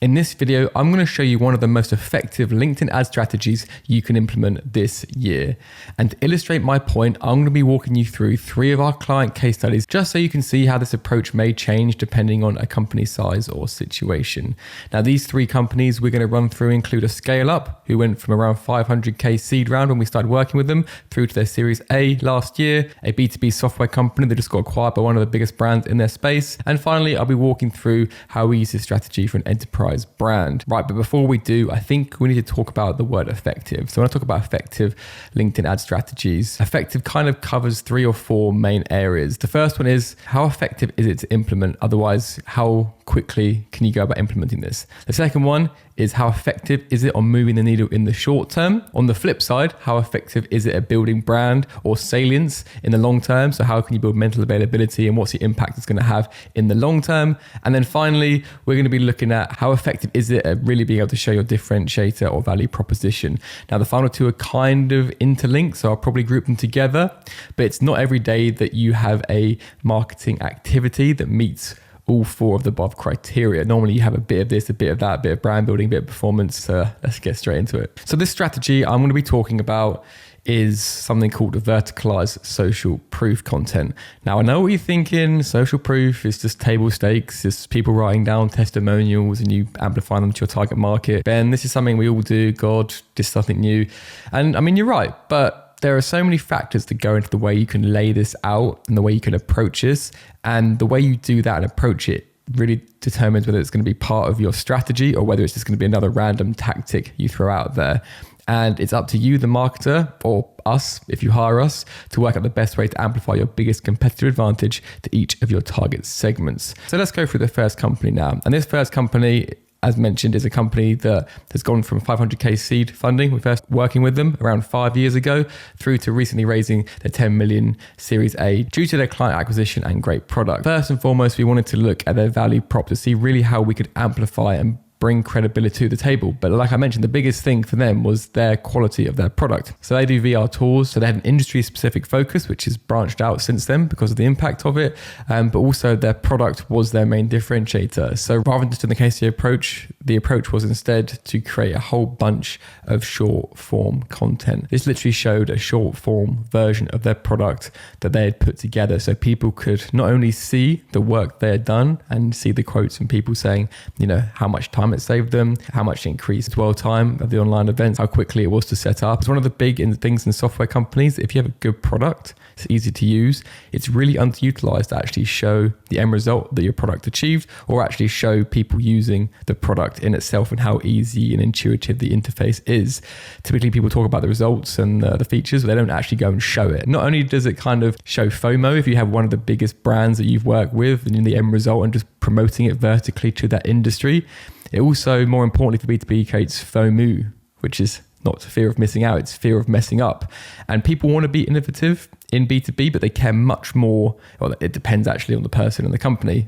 In this video, I'm going to show you one of the most effective LinkedIn ad strategies you can implement this year. And to illustrate my point, I'm going to be walking you through 3 of our client case studies, just so you can see how this approach may change depending on a company's size or situation. Now, these 3 companies we're going to run through include a scale up who went from around 500k seed round when we started working with them through to their Series A last year, a B2B software company that just got acquired by one of the biggest brands in their space. And finally, I'll be walking through how we use this strategy for an enterprise brand. Right, but before we do, I think we need to talk about the word effective. So when I talk about effective LinkedIn ad strategies, effective kind of covers 3 or 4 main areas. The first one is, how effective is it to implement? Otherwise, how quickly can you go about implementing this? The second one is, how effective is it on moving the needle in the short term? On the flip side, how effective is it at building brand or salience in the long term? So how can you build mental availability and what's the impact it's going to have in the long term? And then finally, we're going to be looking at how effective is it at really being able to show your differentiator or value proposition. Now, the final 2 are kind of interlinked, so I'll probably group them together, but it's not every day that you have a marketing activity that meets all 4 of the above criteria. Normally you have a bit of this, a bit of that, a bit of brand building, a bit of performance. Let's get straight into it. So this strategy I'm going to be talking about is something called verticalized social proof content. Now, I know what you're thinking. Social proof is just table stakes. It's people writing down testimonials and you amplify them to your target market. Ben, this is something we all do. God, this is something new. And I mean, you're right, but there are so many factors that go into the way you can lay this out and the way you can approach this. And the way you do that and approach it really determines whether it's going to be part of your strategy or whether it's just going to be another random tactic you throw out there. And it's up to you, the marketer, or us, if you hire us, to work out the best way to amplify your biggest competitive advantage to each of your target segments. So let's go through the first company now. And this first company, as mentioned, is a company that has gone from 500k seed funding, we first working with them around 5 years ago, through to recently raising their 10 million Series A due to their client acquisition and great product. First and foremost, we wanted to look at their value prop to see really how we could amplify and bring credibility to the table. But like I mentioned, the biggest thing for them was their quality of their product. So they do VR tours. So they had an industry specific focus, which has branched out since then because of the impact of it. But also their product was their main differentiator. So rather than just in the case approach, the approach was instead to create a whole bunch of short form content. This literally showed a short form version of their product that they had put together. So people could not only see the work they had done and see the quotes from people saying, you know, how much time it saved them, how much it increased dwell time of the online events, how quickly it was to set up. It's one of the big things in software companies. If you have a good product, it's easy to use. It's really underutilized to actually show the end result that your product achieved, or actually show people using the product in itself and how easy and intuitive the interface is. Typically people talk about the results and the features, but they don't actually go and show it. Not only does it kind of show FOMO if you have one of the biggest brands that you've worked with and in the end result and just promoting it vertically to that industry, it also, more importantly for B2B, creates FOMO, which is not fear of missing out, it's fear of messing up. And people want to be innovative in B2B, but they care much more, well, it depends actually on the person and the company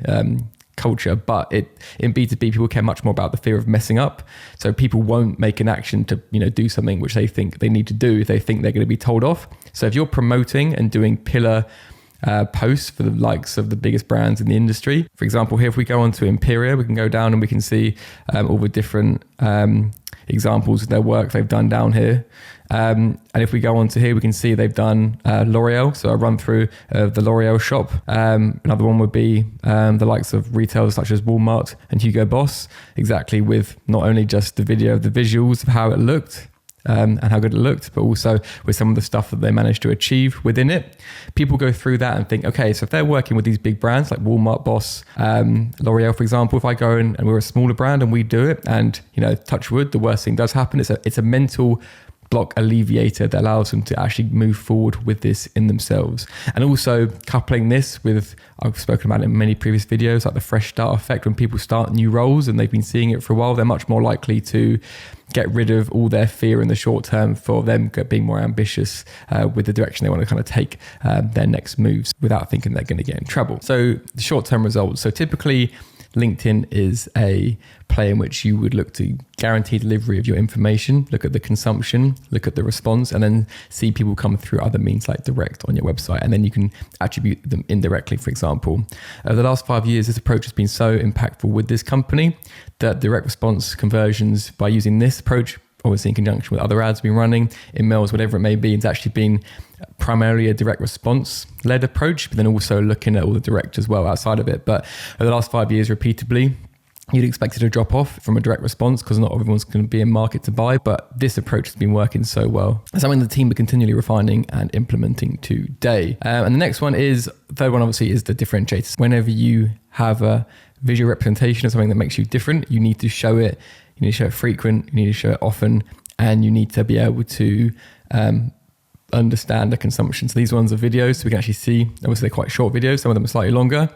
culture, but in B2B, people care much more about the fear of messing up. So people won't make an action to, do something which they think they need to do if they think they're going to be told off. So if you're promoting and doing pillar posts for the likes of the biggest brands in the industry. For example, here if we go on to Imperia, we can go down and we can see all the different examples of their work they've done down here. And if we go on to here, we can see they've done L'Oreal. So I run through the L'Oreal shop. Another one would be the likes of retailers such as Walmart and Hugo Boss, exactly with not only just the video, the visuals of how it looked, and how good it looked, but also with some of the stuff that they managed to achieve within it. People go through that and think, okay, so if they're working with these big brands like Walmart, Boss, L'Oreal, for example, if I go in and we're a smaller brand and we do it and, touch wood, the worst thing does happen. It's a mental block alleviator that allows them to actually move forward with this in themselves. And also coupling this with, I've spoken about it in many previous videos, like the fresh start effect. When people start new roles and they've been seeing it for a while, they're much more likely to get rid of all their fear in the short term for them being more ambitious with the direction they want to kind of take their next moves without thinking they're going to get in trouble. So the short-term results. So typically LinkedIn is a play in which you would look to guarantee delivery of your information, look at the consumption, look at the response, and then see people come through other means like direct on your website. And then you can attribute them indirectly, for example. Over the last 5 years, this approach has been so impactful with this company that direct response conversions by using this approach, obviously in conjunction with other ads we've been running, emails, whatever it may be, it's actually been primarily a direct response led approach, but then also looking at all the direct as well outside of it. But over the last 5 years, repeatedly, you'd expect it to drop off from a direct response because not everyone's going to be in market to buy, but this approach has been working so well. It's something the team are continually refining and implementing today. And the next one is, third one obviously is the differentiators. Whenever you have a visual representation of something that makes you different, you need to show it. You need to show it frequent, you need to show it often, and you need to be able to understand the consumption. So these ones are videos, so we can actually see, obviously they're quite short videos, some of them are slightly longer.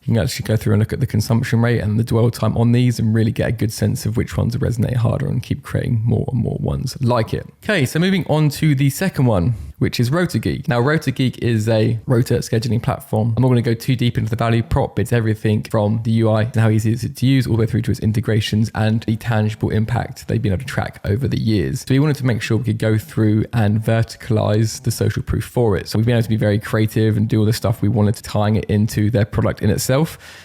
You can actually go through and look at the consumption rate and the dwell time on these and really get a good sense of which ones resonate harder and keep creating more and more ones like it. Okay, so moving on to the second one, which is RotorGeek. Now, RotorGeek is a rotor scheduling platform. I'm not going to go too deep into the value prop. It's everything from the UI and how easy it is to use all the way through to its integrations and the tangible impact they've been able to track over the years. So we wanted to make sure we could go through and verticalize the social proof for it. So we've been able to be very creative and do all the stuff we wanted to, tying it into their product in itself.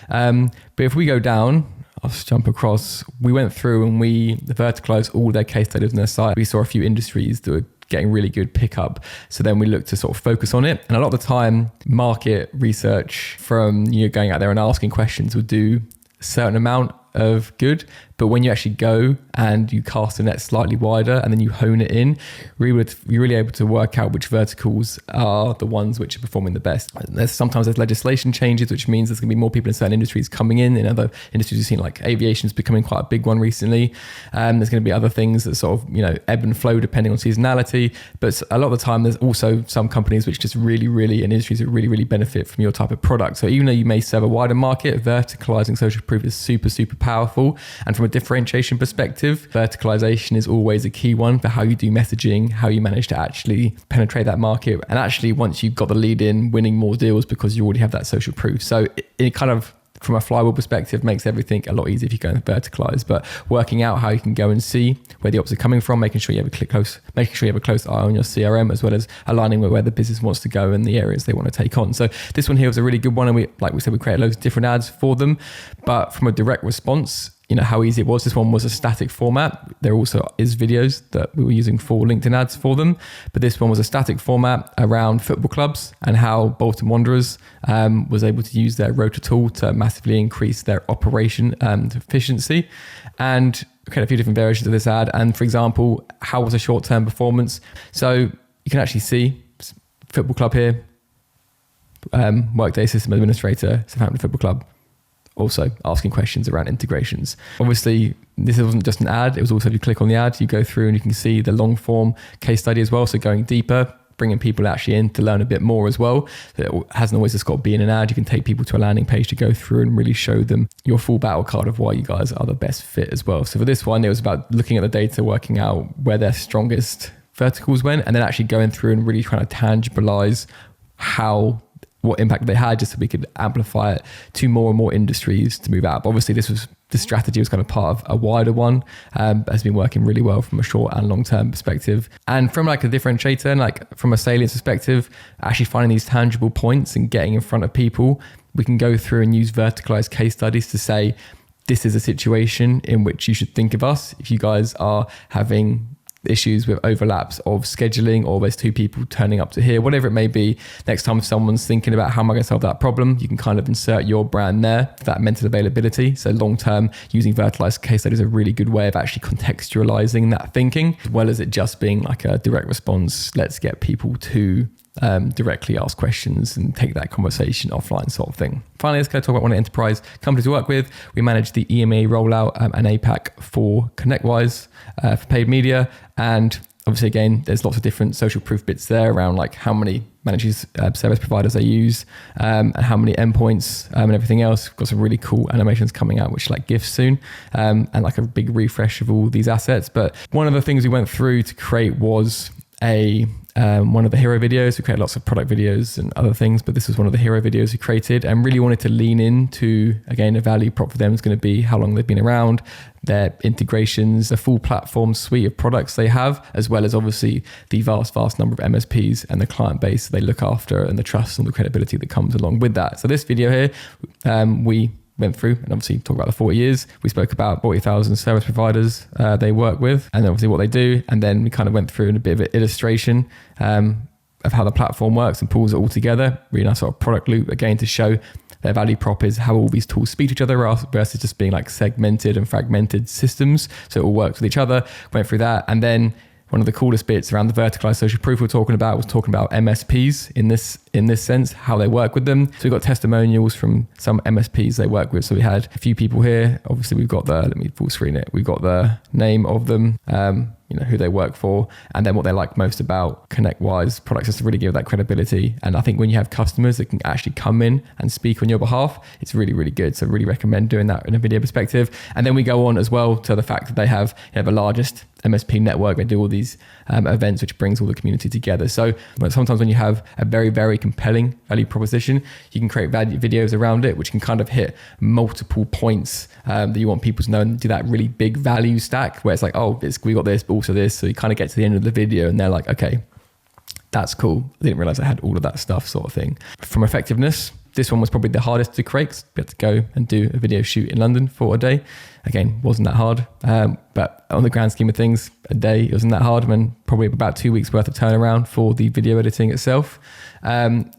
But if we go down, I'll just jump across. We went through and we verticalized all their case studies on their site. We saw a few industries that were getting really good pickup. So then we looked to sort of focus on it. And a lot of the time, market research from going out there and asking questions would do a certain amount of good. But when you actually go and you cast the net slightly wider and then you hone it in, you're really able to work out which verticals are the ones which are performing the best. Sometimes there's legislation changes, which means there's going to be more people in certain industries coming in. In other industries, you've seen like aviation is becoming quite a big one recently. There's going to be other things that sort of, ebb and flow depending on seasonality. But a lot of the time, there's also some companies which just really, and industries that really, really benefit from your type of product. So even though you may serve a wider market, verticalizing social proof is super, super powerful. And from a differentiation perspective, verticalization is always a key one for how you do messaging, how you manage to actually penetrate that market. And actually, once you've got the lead in, winning more deals because you already have that social proof. So it kind of, from a flywheel perspective, makes everything a lot easier if you go and verticalize. But working out how you can go and see where the ops are coming from, making sure you have a close eye on your CRM, as well as aligning with where the business wants to go and the areas they want to take on. So this one here was a really good one, and we created loads of different ads for them. But from a direct response, how easy it was. This one was a static format. There also is videos that we were using for LinkedIn ads for them, but this one was a static format around football clubs and how Bolton Wanderers was able to use their Rotor tool to massively increase their operation and efficiency, and create a few different variations of this ad. And for example, how was a short-term performance? So you can actually see football club here, Workday system administrator, Southampton Football Club. Also asking questions around integrations. Obviously, this wasn't just an ad. It was also, if you click on the ad, you go through and you can see the long form case study as well. So going deeper, bringing people actually in to learn a bit more as well. It hasn't always just got to be in an ad. You can take people to a landing page to go through and really show them your full battle card of why you guys are the best fit as well. So for this one, it was about looking at the data, working out where their strongest verticals went, and then actually going through and really trying to tangibilize what impact they had, just so we could amplify it to more and more industries to move out. But obviously the strategy was kind of part of a wider one, has been working really well from a short and long-term perspective. And from like a differentiator and from a salience perspective, actually finding these tangible points and getting in front of people, we can go through and use verticalized case studies to say, this is a situation in which you should think of us if you guys are having issues with overlaps of scheduling, or there's two people turning up to here, whatever it may be. Next time if someone's thinking about how am I going to solve that problem, you can kind of insert your brand there for that mental availability. So long term, using verticalized case studies is a really good way of actually contextualizing that thinking, as well as it just being like a direct response. Let's get people to directly ask questions and take that conversation offline sort of thing. Finally, let's go talk about one of the enterprise companies we work with. We manage the EMEA rollout and APAC for ConnectWise for paid media. And obviously, again, there's lots of different social proof bits there around like how many managed service providers they use and how many endpoints and everything else. We've got some really cool animations coming out, which like GIFs soon, and like a big refresh of all these assets. But one of the things we went through to create was a one of the hero videos. We create lots of product videos and other things, but this was one of the hero videos we created, and really wanted to lean into, again, a value prop for them is going to be how long they've been around, their integrations, the full platform suite of products they have, as well as obviously the vast number of MSPs and the client base they look after, and the trust and the credibility that comes along with that. So this video here, we went through and obviously talk about the 40 years. We spoke about 40,000 service providers they work with, and obviously what they do. And then we kind of went through in a bit of an illustration of how the platform works and pulls it all together. Really nice sort of product loop, again, to show their value prop is how all these tools speak to each other versus just being like segmented and fragmented systems. So it all works with each other. Went through that. And then one of the coolest bits around the verticalized social proof we're talking about was talking about MSPs in this sense, how they work with them. So we've got testimonials from some MSPs they work with. So we had a few people here. Obviously we've got let me full screen it. We've got the name of them, who they work for, and then what they like most about ConnectWise products, just to really give that credibility. And I think when you have customers that can actually come in and speak on your behalf, it's really, really good. So really recommend doing that in a video perspective. And then we go on as well to the fact that they have the largest MSP network. They do all these events, which brings all the community together. So sometimes when you have a very, very compelling value proposition, you can create videos around it, which can kind of hit multiple points that you want people to know, and do that really big value stack where it's like, oh, we got this, but also this. So you kind of get to the end of the video and they're like, okay, that's cool. I didn't realize I had all of that stuff, sort of thing. From effectiveness, this one was probably the hardest to create, because we had to go and do a video shoot in London for a day. Again, wasn't that hard, but on the grand scheme of things, a day, it wasn't that hard, and probably about 2 weeks worth of turnaround for the video editing itself.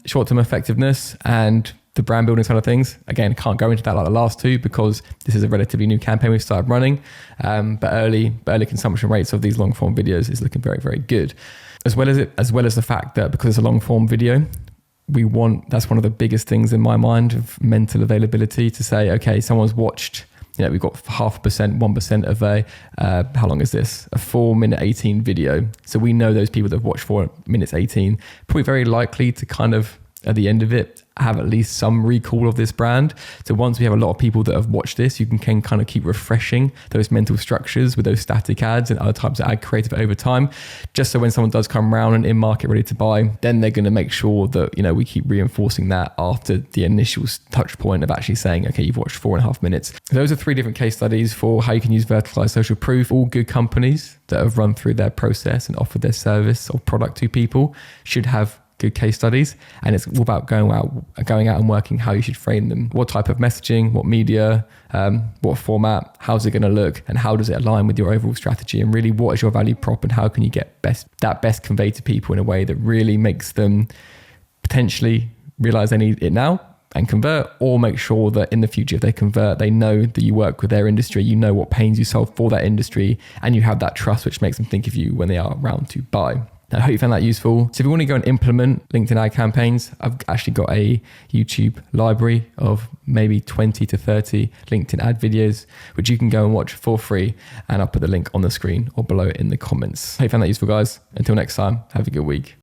Short-term effectiveness and the brand building side of things. Again, can't go into that like the last two because this is a relatively new campaign we've started running, but early consumption rates of these long form videos is looking very, very good. As well as the fact that because it's a long form video, that's one of the biggest things in my mind of mental availability, to say, okay, someone's watched, we've got 0.5%, 1% of how long is this? A 4:18 video. So we know those people that have watched 4 minutes 18, probably very likely to kind of, at the end of it, have at least some recall of this brand. So once we have a lot of people that have watched this, you can kind of keep refreshing those mental structures with those static ads and other types of ad creative over time, just so when someone does come around and in market ready to buy, then they're going to make sure that, we keep reinforcing that after the initial touch point of actually saying, okay, you've watched 4.5 minutes. Those are 3 different case studies for how you can use verticalized social proof. All good companies that have run through their process and offered their service or product to people should have good case studies, and it's all about going out and working how you should frame them, what type of messaging, what media, what format, how's it going to look, and how does it align with your overall strategy, and really what is your value prop, and how can you get best conveyed to people in a way that really makes them potentially realize they need it now and convert, or make sure that in the future, if they convert, they know that you work with their industry, you know what pains you solve for that industry, and you have that trust which makes them think of you when they are around to buy. I hope you found that useful. So if you want to go and implement LinkedIn ad campaigns, I've actually got a YouTube library of maybe 20 to 30 LinkedIn ad videos, which you can go and watch for free. And I'll put the link on the screen or below in the comments. I hope you found that useful, guys. Until next time, have a good week.